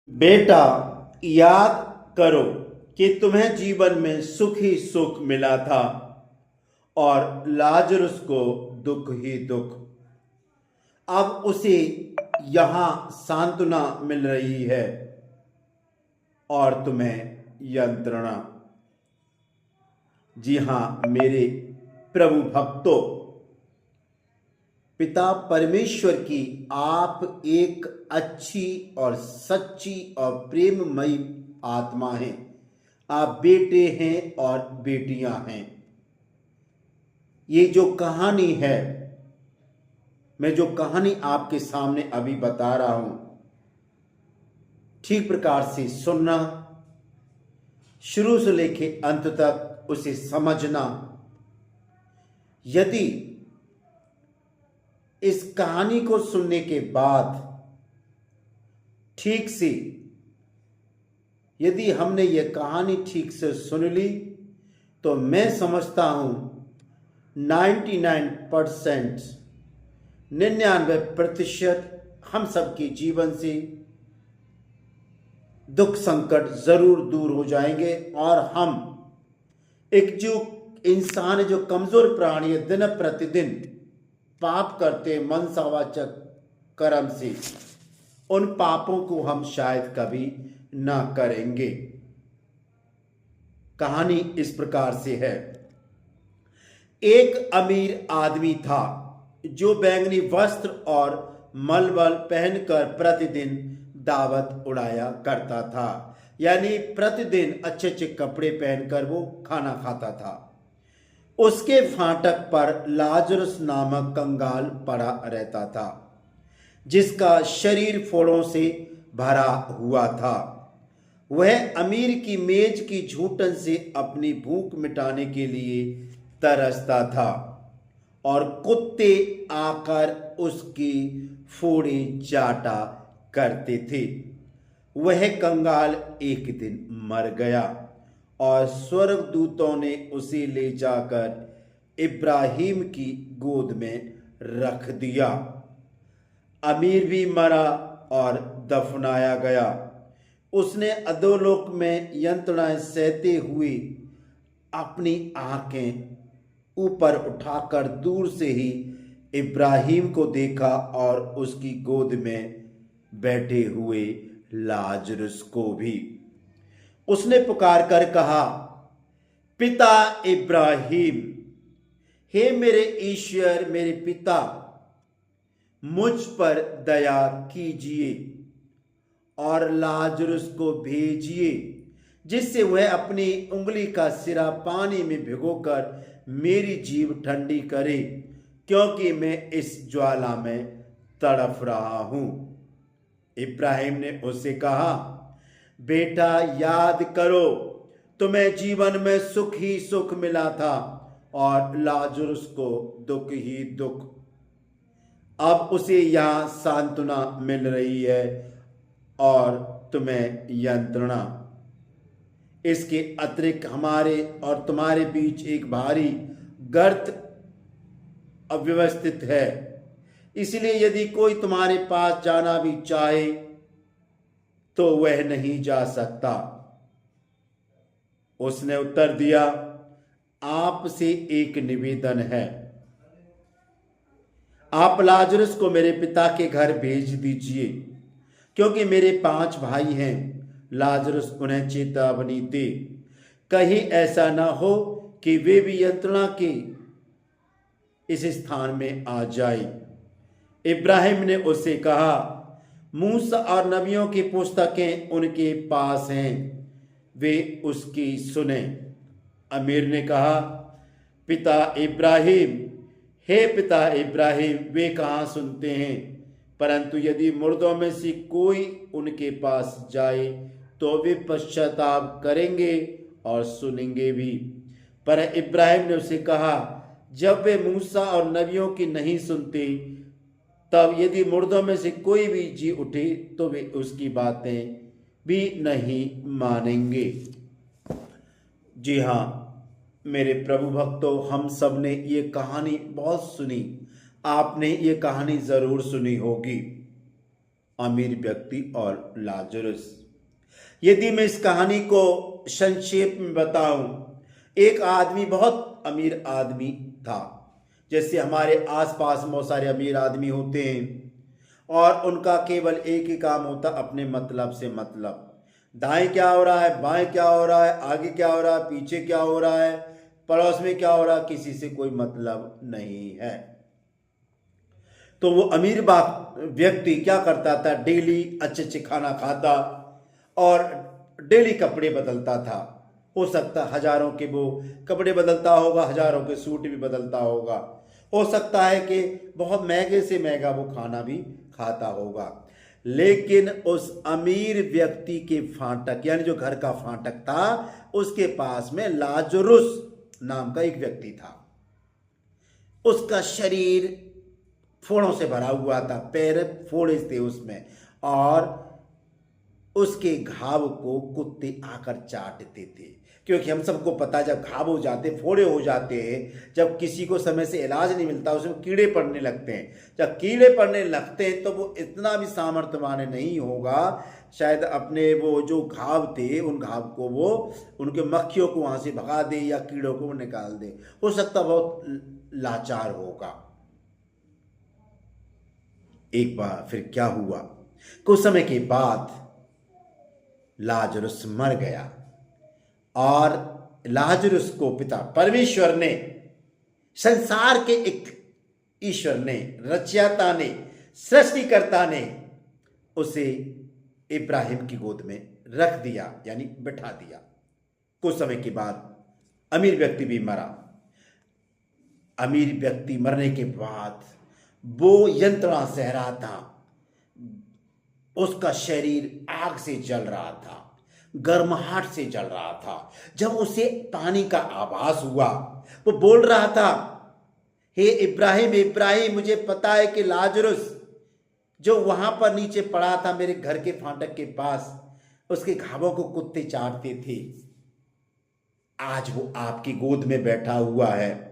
बेटा, याद करो कि तुम्हें जीवन में सुख ही सुख मिला था और लाजरस को दुख ही दुख। अब उसे यहां सांत्वना मिल रही है और तुम्हें यंत्रणा। जी हां मेरे प्रभु भक्तों, पिता परमेश्वर की आप एक अच्छी और सच्ची और प्रेममयी आत्मा हैं। आप बेटे हैं और बेटियां हैं। ये जो कहानी है, मैं जो कहानी आपके सामने अभी बता रहा हूं, ठीक प्रकार से सुनना, शुरू से लेके अंत तक उसे समझना। यदि इस कहानी को सुनने के बाद ठीक से, यदि हमने यह कहानी ठीक से सुन ली, तो मैं समझता हूं 99%, 99% हम सबके जीवन से दुख संकट जरूर दूर हो जाएंगे और हम एक जो इंसान है, जो कमजोर प्राणी है, दिन प्रतिदिन पाप करते मनसावाचक कर्म से, उन पापों को हम शायद कभी ना करेंगे। कहानी इस प्रकार से है। एक अमीर आदमी था जो बैंगनी वस्त्र और मलमल पहनकर प्रतिदिन दावत उड़ाया करता था, यानी प्रतिदिन अच्छे अच्छे कपड़े पहनकर वो खाना खाता था। उसके फाटक पर लाजरस नामक कंगाल पड़ा रहता था, जिसका शरीर फोड़ों से भरा हुआ था। वह अमीर की मेज की झूठन से अपनी भूख मिटाने के लिए तरसता था और कुत्ते आकर उसकी फोड़े चाटा करते थे। वह कंगाल एक दिन मर गया और स्वर्गदूतों ने उसे ले जाकर इब्राहिम की गोद में रख दिया। अमीर भी मरा और दफनाया गया। उसने अधोलोक में यंत्रणाएं सहते हुए अपनी आंखें ऊपर उठाकर दूर से ही इब्राहिम को देखा और उसकी गोद में बैठे हुए लाजरस को भी। उसने पुकार कर कहा, पिता इब्राहिम, हे मेरे ईश्वर, मेरे पिता, मुझ पर दया कीजिए और लाजरस को भेजिए, जिससे वह अपनी उंगली का सिरा पानी में भिगोकर मेरी जीभ ठंडी करे, क्योंकि मैं इस ज्वाला में तड़फ रहा हूं। इब्राहिम ने उससे कहा, बेटा, याद करो तुम्हें जीवन में सुख ही सुख मिला था और लाजरस को दुख ही दुख। अब उसे यहां सांत्वना मिल रही है और तुम्हें यंत्रणा। इसके अतिरिक्त हमारे और तुम्हारे बीच एक भारी गर्त अव्यवस्थित है, इसलिए यदि कोई तुम्हारे पास जाना भी चाहे तो वह नहीं जा सकता। उसने उत्तर दिया, आपसे एक निवेदन है, आप लाजरस को मेरे पिता के घर भेज दीजिए, क्योंकि मेरे 5 भाई हैं। लाजरस उन्हें चेतावनी दे, कहीं ऐसा ना हो कि वे भी यंत्रणा के इस स्थान में आ जाए। इब्राहिम ने उससे कहा, मूसा और नबियों की पुस्तकें उनके पास हैं, वे उसकी सुने। अमीर ने कहा, पिता इब्राहिम, हे पिता इब्राहिम, वे कहाँ सुनते हैं, परंतु यदि मुर्दों में से कोई उनके पास जाए तो वे पश्चाताप करेंगे और सुनेंगे भी। पर इब्राहिम ने उसे कहा, जब वे मूसा और नबियों की नहीं सुनते, तब यदि मुर्दों में से कोई भी जी उठे तो वे उसकी बातें भी नहीं मानेंगे। जी हाँ मेरे प्रभु भक्तों, हम सब ने ये कहानी बहुत सुनी। आपने ये कहानी जरूर सुनी होगी अमीर व्यक्ति और लाजरस। यदि मैं इस कहानी को संक्षेप में बताऊं, एक आदमी बहुत अमीर आदमी था। जैसे हमारे आसपास बहुत सारे अमीर आदमी होते हैं और उनका केवल एक ही काम होता, अपने मतलब से मतलब। दाएं क्या हो रहा है, बाएं क्या हो रहा है, आगे क्या हो रहा है, पीछे क्या हो रहा है, पड़ोस में क्या हो रहा है, किसी से कोई मतलब नहीं है। तो वो अमीर व्यक्ति क्या करता था, डेली अच्छे अच्छे खाना खाता और डेली कपड़े बदलता था। हो सकता है हजारों के वो कपड़े बदलता होगा, हजारों के सूट भी बदलता होगा। हो सकता है कि बहुत महंगे से महंगा वो खाना भी खाता होगा। लेकिन उस अमीर व्यक्ति के फाटक, यानी जो घर का फाटक था, उसके पास में लाजरुस नाम का एक व्यक्ति था। उसका शरीर फोड़ों से भरा हुआ था, पैर फोड़े थे उसमें, और उसके घाव को कुत्ते आकर चाटते थे। क्योंकि हम सबको पता है, जब घाव हो जाते, फोड़े हो जाते हैं, जब किसी को समय से इलाज नहीं मिलता, उसमें कीड़े पड़ने लगते हैं। जब कीड़े पड़ने लगते हैं तो वो इतना भी सामर्थ्यवान नहीं होगा शायद अपने वो जो घाव थे उन घाव को वो उनके मक्खियों को वहां से भगा दे या कीड़ों को निकाल दे। हो सकता बहुत लाचार होगा। एक बार फिर क्या हुआ, कुछ समय के बाद लाजरुस मर गया और लाजरुस को पिता परमेश्वर ने, संसार के एक ईश्वर ने, रचयिता ने, सृष्टिकर्ता ने उसे इब्राहिम की गोद में रख दिया, यानी बिठा दिया। कुछ समय के बाद अमीर व्यक्ति भी मरा। अमीर व्यक्ति मरने के बाद वो यंत्रणा सह रहा था। उसका शरीर आग से जल रहा था, गर्माहट से जल रहा था। जब उसे पानी का आभास हुआ, वो बोल रहा था, हे इब्राहिम, इब्राहिम, मुझे पता है कि लाजरुस जो वहां पर नीचे पड़ा था मेरे घर के फाटक के पास, उसके घावों को कुत्ते चाटते थे, आज वो आपकी गोद में बैठा हुआ है।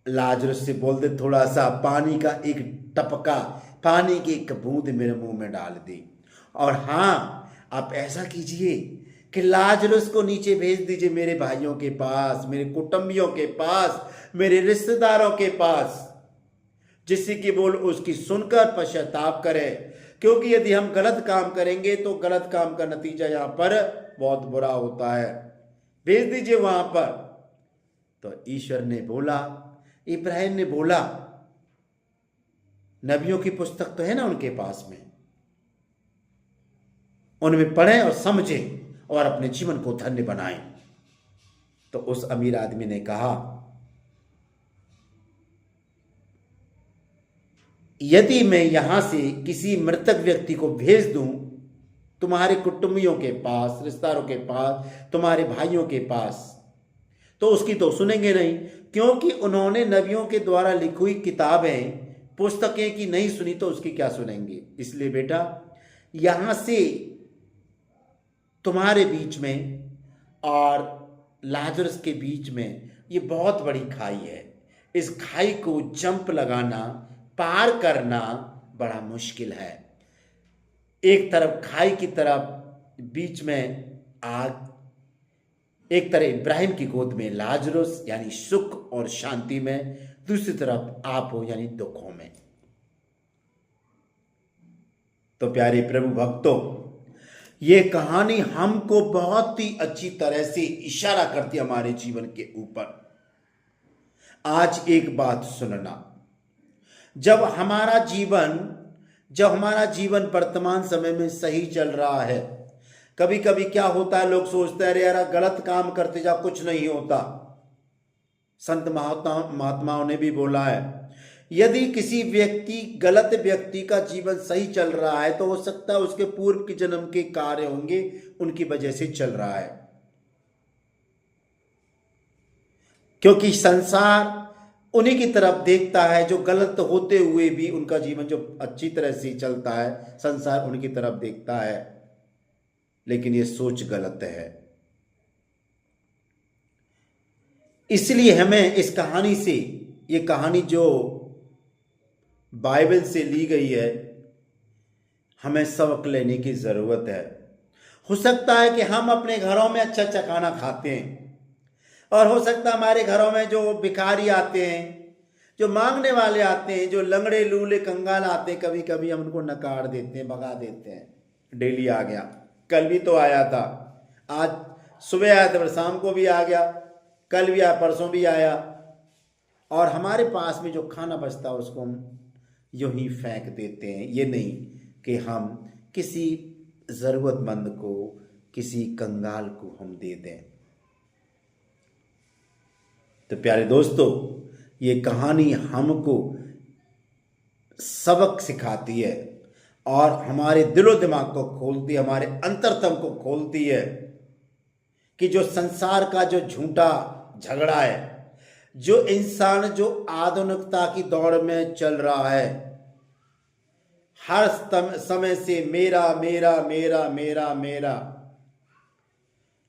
लाजरुस से बोल दे, थोड़ा सा पानी का एक टपका, पानी की एक बूंद मेरे मुंह में डाल दी। और हाँ, आप ऐसा कीजिए कि लाजरुस को नीचे भेज दीजिए मेरे भाइयों के पास, मेरे कुटुंबियों के पास, मेरे रिश्तेदारों के पास, जिससे कि वो उसकी सुनकर पश्चाताप करे। क्योंकि यदि हम गलत काम करेंगे तो गलत काम का नतीजा यहां पर बहुत बुरा होता है। भेज दीजिए वहां पर। तो ईश्वर ने बोला, इब्राहिम ने बोला, नबियों की पुस्तक तो है ना उनके पास में, उनमें पढ़ें और समझें और अपने जीवन को धन्य बनाएं। तो उस अमीर आदमी ने कहा, यदि मैं यहां से किसी मृतक व्यक्ति को भेज दूं तुम्हारे कुटुंबियों के पास, रिश्तेदारों के पास, तुम्हारे भाइयों के पास, तो उसकी तो सुनेंगे नहीं, क्योंकि उन्होंने नबियों के द्वारा लिखी हुई किताबें, पुस्तकें की नहीं सुनी तो उसकी क्या सुनेंगे। इसलिए बेटा, यहां से तुम्हारे बीच में और लाजरस के बीच में ये बहुत बड़ी खाई है। इस खाई को जंप लगाना, पार करना बड़ा मुश्किल है। एक तरफ खाई की तरफ बीच में आग, एक तरफ इब्राहिम की गोद में लाजरस यानी सुख और शांति में, दूसरी तरफ आप हो यानी दुखों में। तो प्यारे प्रभु भक्तों, ये कहानी हमको बहुत ही अच्छी तरह से इशारा करती है हमारे जीवन के ऊपर। आज एक बात सुनना, जब हमारा जीवन वर्तमान समय में सही चल रहा है, कभी कभी क्या होता है, लोग सोचते हैं अरे यार गलत काम करते जा, कुछ नहीं होता। संत महात्माओं ने भी बोला है, यदि किसी गलत व्यक्ति का जीवन सही चल रहा है तो हो सकता है उसके पूर्व के जन्म के कार्य होंगे, उनकी वजह से चल रहा है। क्योंकि संसार उन्हीं की तरफ देखता है जो गलत होते हुए भी उनका जीवन जो अच्छी तरह से चलता है, संसार उनकी तरफ देखता है। लेकिन ये सोच गलत है। इसलिए हमें इस कहानी से, ये कहानी जो बाइबल से ली गई है, हमें सबक लेने की ज़रूरत है। हो सकता है कि हम अपने घरों में अच्छा अच्छा खाना खाते हैं, और हो सकता है हमारे घरों में जो भिखारी आते हैं, जो मांगने वाले आते हैं, जो लंगड़े लूले कंगाल आते हैं, कभी कभी हम उनको नकार देते हैं, भगा देते हैं। डेली आ गया, कल भी तो आया था, आज सुबह आया था, फिर शाम को भी आ गया, कल भी आया, परसों भी आया, और हमारे पास में जो खाना बचता है उसको हम यूं ही फेंक देते हैं। ये नहीं कि हम किसी ज़रूरतमंद को, किसी कंगाल को हम दे दें। तो प्यारे दोस्तों, ये कहानी हमको सबक सिखाती है और हमारे दिलो दिमाग को खोलती है, हमारे अंतरतम को खोलती है कि जो संसार का जो झूठा झगड़ा है, जो इंसान जो आधुनिकता की दौड़ में चल रहा है, हर समय से मेरा मेरा मेरा मेरा मेरा,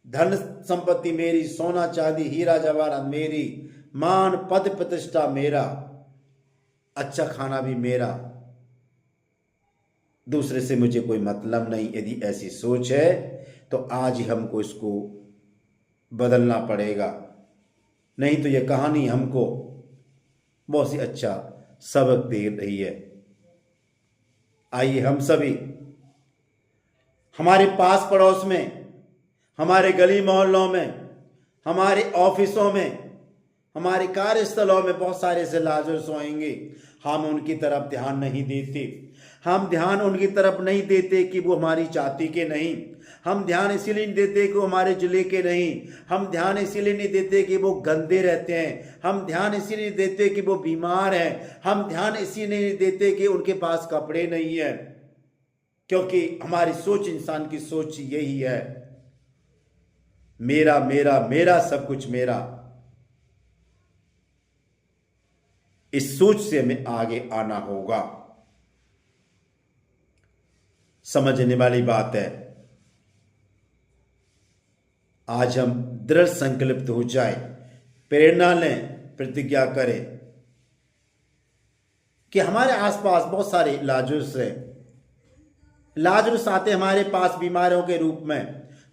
धन संपत्ति मेरी, सोना चांदी हीरा जवाहरात मेरी, मान पद प्रतिष्ठा मेरा, अच्छा खाना भी मेरा, दूसरे से मुझे कोई मतलब नहीं। यदि ऐसी सोच है तो आज ही हमको इसको बदलना पड़ेगा, नहीं तो यह कहानी हमको बहुत ही अच्छा सबक दे रही है। आइए हम सभी हमारे पास पड़ोस में, हमारे गली मोहल्लों में, हमारे ऑफिसों में, हमारे कार्यस्थलों में बहुत सारे ऐसे लाजरस होंगे, हम उनकी तरफ ध्यान नहीं देते। हम ध्यान उनकी तरफ नहीं देते कि वो हमारी जाति के नहीं, हम ध्यान इसीलिए नहीं देते कि वो हमारे जिले के नहीं, हम ध्यान इसीलिए नहीं देते कि वो गंदे रहते हैं, हम ध्यान इसीलिए नहीं देते कि वो बीमार हैं, हम ध्यान इसीलिए नहीं देते कि उनके पास कपड़े नहीं है, क्योंकि हमारी सोच, इंसान की सोच यही है, मेरा मेरा मेरा, सब कुछ मेरा। इस सोच से हमें आगे आना होगा। समझने वाली बात है, आज हम दृढ़ संकल्पित हो जाए, प्रेरणा लें, प्रतिज्ञा करें कि हमारे आसपास बहुत सारे लाजरस हैं। लाजरस आते हमारे पास बीमारों के रूप में,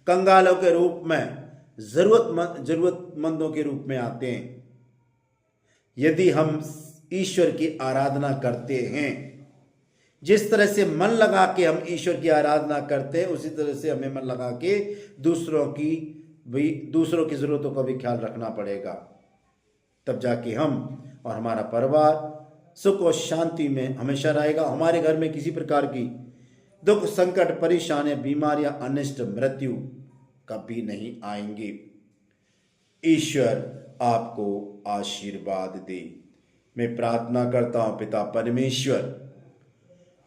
कंगालों के रूप में, जरूरतमंदों के रूप में आते हैं। यदि हम ईश्वर की आराधना करते हैं, जिस तरह से मन लगा के हम ईश्वर की आराधना करते हैं, उसी तरह से हमें मन लगा के दूसरों की जरूरतों का भी ख्याल रखना पड़ेगा। तब जाके हम और हमारा परिवार सुख और शांति में हमेशा रहेगा। हमारे घर में किसी प्रकार की दुख, संकट, परेशानी, बीमारियां, अनिष्ट, मृत्यु कभी नहीं आएंगे। ईश्वर आपको आशीर्वाद दे। मैं प्रार्थना करता हूं, पिता परमेश्वर,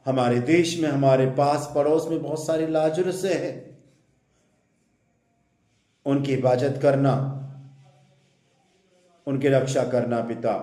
हमारे देश में, हमारे पास पड़ोस में बहुत सारे लाजरस हैं, उनकी हिफाजत करना, उनकी रक्षा करना पिता।